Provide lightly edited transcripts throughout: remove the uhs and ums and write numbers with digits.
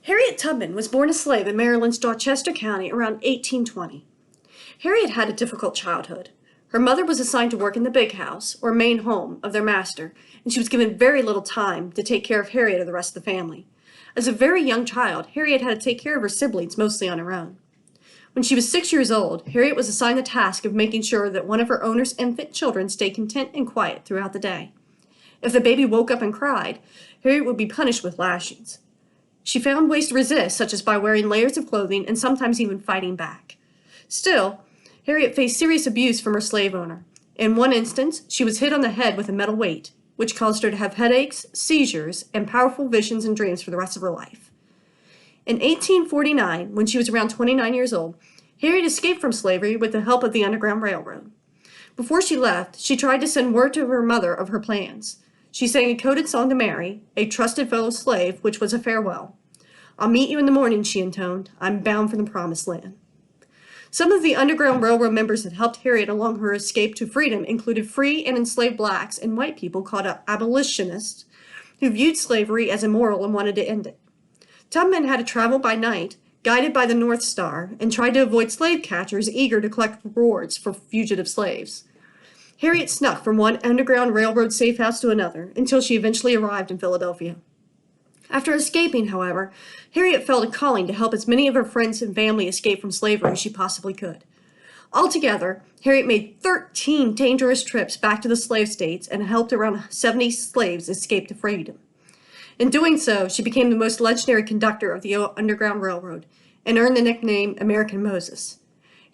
Harriet Tubman was born a slave in Maryland's Dorchester County around 1820. Harriet had a difficult childhood. Her mother was assigned to work in the big house, or main home, of their master, and she was given very little time to take care of Harriet or the rest of the family. As a very young child, Harriet had to take care of her siblings mostly on her own. When she was 6 years old, Harriet was assigned the task of making sure that one of her owner's infant children stayed content and quiet throughout the day. If the baby woke up and cried, Harriet would be punished with lashings. She found ways to resist, such as by wearing layers of clothing and sometimes even fighting back. Still, Harriet faced serious abuse from her slave owner. In one instance, she was hit on the head with a metal weight, which caused her to have headaches, seizures, and powerful visions and dreams for the rest of her life. In 1849, when she was around 29 years old, Harriet escaped from slavery with the help of the Underground Railroad. Before she left, she tried to send word to her mother of her plans. She sang a coded song to Mary, a trusted fellow slave, which was a farewell. "I'll meet you in the morning," she intoned. "I'm bound for the promised land." Some of the Underground Railroad members that helped Harriet along her escape to freedom included free and enslaved blacks and white people called abolitionists who viewed slavery as immoral and wanted to end it. Tubman had to travel by night, guided by the North Star, and tried to avoid slave catchers eager to collect rewards for fugitive slaves. Harriet snuck from one Underground Railroad safe house to another until she eventually arrived in Philadelphia. After escaping, however, Harriet felt a calling to help as many of her friends and family escape from slavery as she possibly could. Altogether, Harriet made 13 dangerous trips back to the slave states and helped around 70 slaves escape to freedom. In doing so, she became the most legendary conductor of the Underground Railroad and earned the nickname American Moses.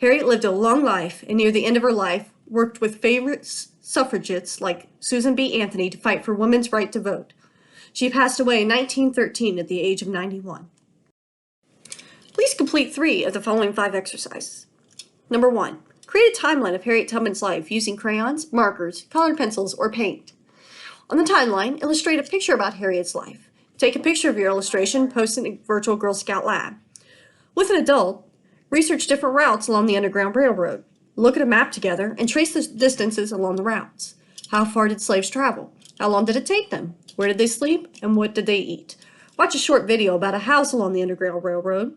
Harriet lived a long life and near the end of her life worked with favorite suffragettes like Susan B. Anthony to fight for women's right to vote. She passed away in 1913 at the age of 91. Please complete 3 of the following 5 exercises. Number 1. Create a timeline of Harriet Tubman's life using crayons, markers, colored pencils, or paint. On the timeline, illustrate a picture about Harriet's life. Take a picture of your illustration, post it in a virtual Girl Scout lab. With an adult, research different routes along the Underground Railroad. Look at a map together and trace the distances along the routes. How far did slaves travel? How long did it take them? Where did they sleep? And what did they eat? Watch a short video about a house along the Underground Railroad.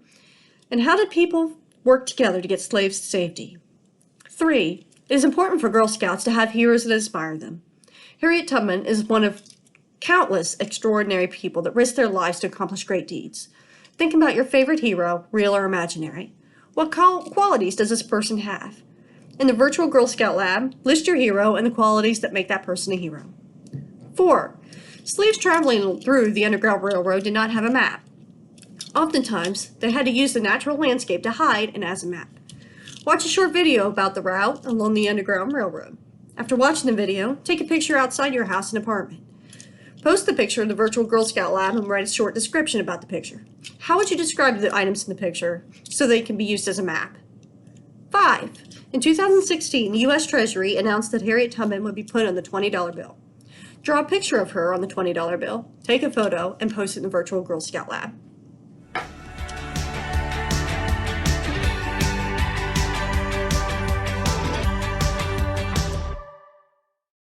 And how did people work together to get slaves to safety? 3. It is important for Girl Scouts to have heroes that inspire them. Harriet Tubman is one of countless extraordinary people that risked their lives to accomplish great deeds. Think about your favorite hero, real or imaginary. What qualities does this person have? In the virtual Girl Scout lab, list your hero and the qualities that make that person a hero. 4. Slaves traveling through the Underground Railroad did not have a map. Oftentimes, they had to use the natural landscape to hide and as a map. Watch a short video about the route along the Underground Railroad. After watching the video, take a picture outside your house and apartment. Post the picture in the virtual Girl Scout lab and write a short description about the picture. How would you describe the items in the picture so they can be used as a map? 5. In 2016, the U.S. Treasury announced that Harriet Tubman would be put on the $20 bill. Draw a picture of her on the $20 bill, take a photo, and post it in the virtual Girl Scout lab.